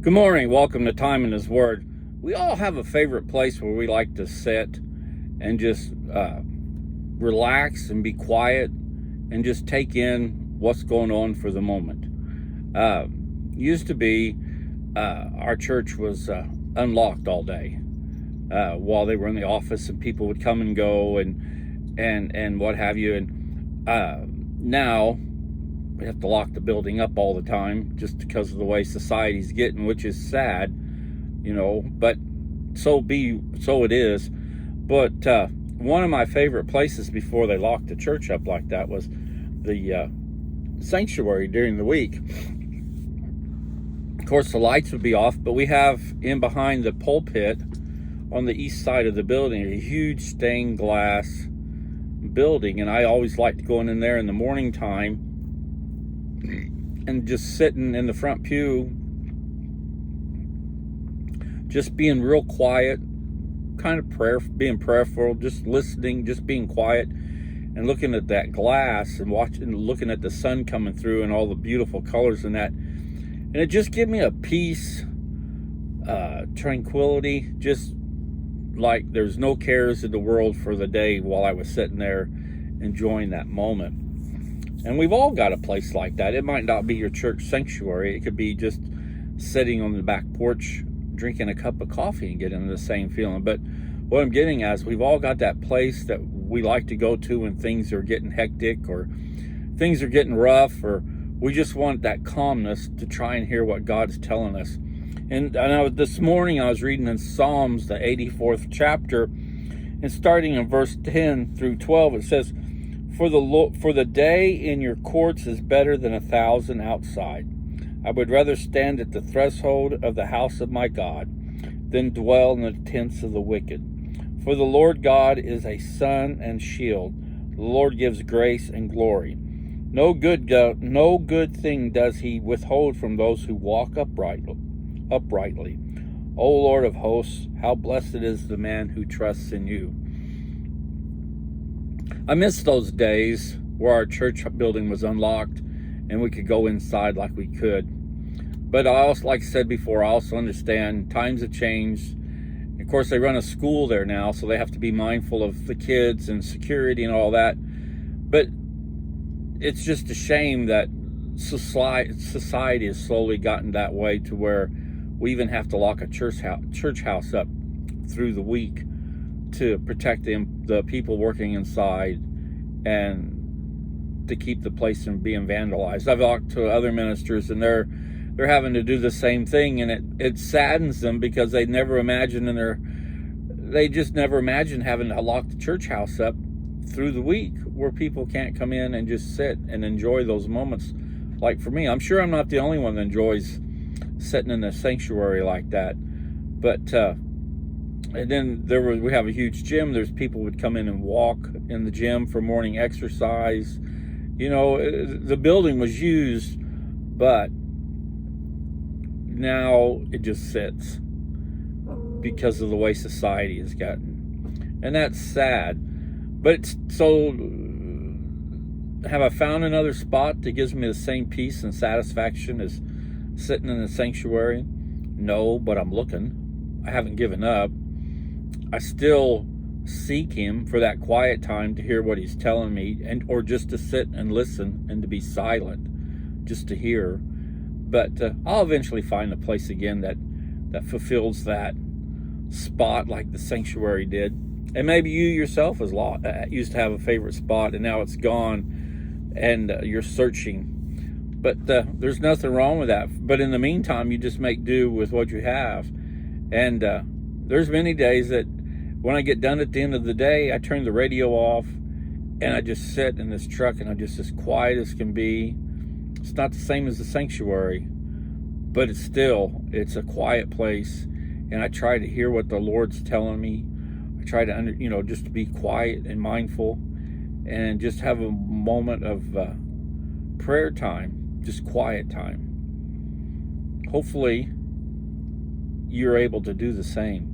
Good morning. Welcome to Time in His Word. We all have a favorite place where we like to sit and just relax and be quiet and just take in what's going on for the moment. Used to be our church was unlocked all day while they were in the office, and people would come and go and what have you. And now we have to lock the building up all the time just because of the way society's getting, which is sad, but so it is. But one of my favorite places before they locked the church up like that was the sanctuary during the week. Of course, the lights would be off, but we have in behind the pulpit on the east side of the building a huge stained glass building, and I always liked going in there in the morning time and just sitting in the front pew, just being real quiet, kind of being prayerful, just listening, just being quiet, and looking at that glass and looking at the sun coming through and all the beautiful colors in that. And it just gave me a peace, tranquility, just like there's no cares in the world for the day while I was sitting there enjoying that moment. And we've all got a place like that. It might not be your church sanctuary. It could be just sitting on the back porch, drinking a cup of coffee and getting the same feeling. But what I'm getting at is we've all got that place that we like to go to when things are getting hectic or things are getting rough, or we just want that calmness to try and hear what God's telling us. And this morning I was reading in Psalms, the 84th chapter, and starting in verse 10 through 12, it says, For the day in your courts is better than 1,000 outside. I would rather stand at the threshold of the house of my God than dwell in the tents of the wicked. For the Lord God is a sun and shield. The Lord gives grace and glory. No good thing does he withhold from those who walk uprightly. O Lord of hosts, how blessed is the man who trusts in you. I miss those days where our church building was unlocked and we could go inside like we could. But I also, like I said before, I also understand times have changed. Of course, they run a school there now, so they have to be mindful of the kids and security and all that. But it's just a shame that society has slowly gotten that way to where we even have to lock a church house up through the week to protect the people working inside and to keep the place from being vandalized. I've talked to other ministers, and they're having to do the same thing, and it saddens them because they just never imagined having to lock the church house up through the week where people can't come in and just sit and enjoy those moments. Like for me, I'm sure I'm not the only one that enjoys sitting in a sanctuary like that. But and then we have a huge gym. There's people would come in and walk in the gym for morning exercise. The building was used, but now it just sits because of the way society has gotten. And that's sad. But have I found another spot that gives me the same peace and satisfaction as sitting in the sanctuary? No, but I'm looking. I haven't given up. I still seek him for that quiet time to hear what he's telling me, or just to sit and listen and to be silent, just to hear. But I'll eventually find a place again that fulfills that spot like the sanctuary did. And maybe you yourself used to have a favorite spot, and now it's gone, and you're searching. But there's nothing wrong with that. But in the meantime, you just make do with what you have. And there's many days that when I get done at the end of the day, I turn the radio off and I just sit in this truck and I'm just as quiet as can be. It's not the same as the sanctuary, but it's a quiet place. And I try to hear what the Lord's telling me. I try to, just to be quiet and mindful and just have a moment of prayer time, just quiet time. Hopefully, you're able to do the same.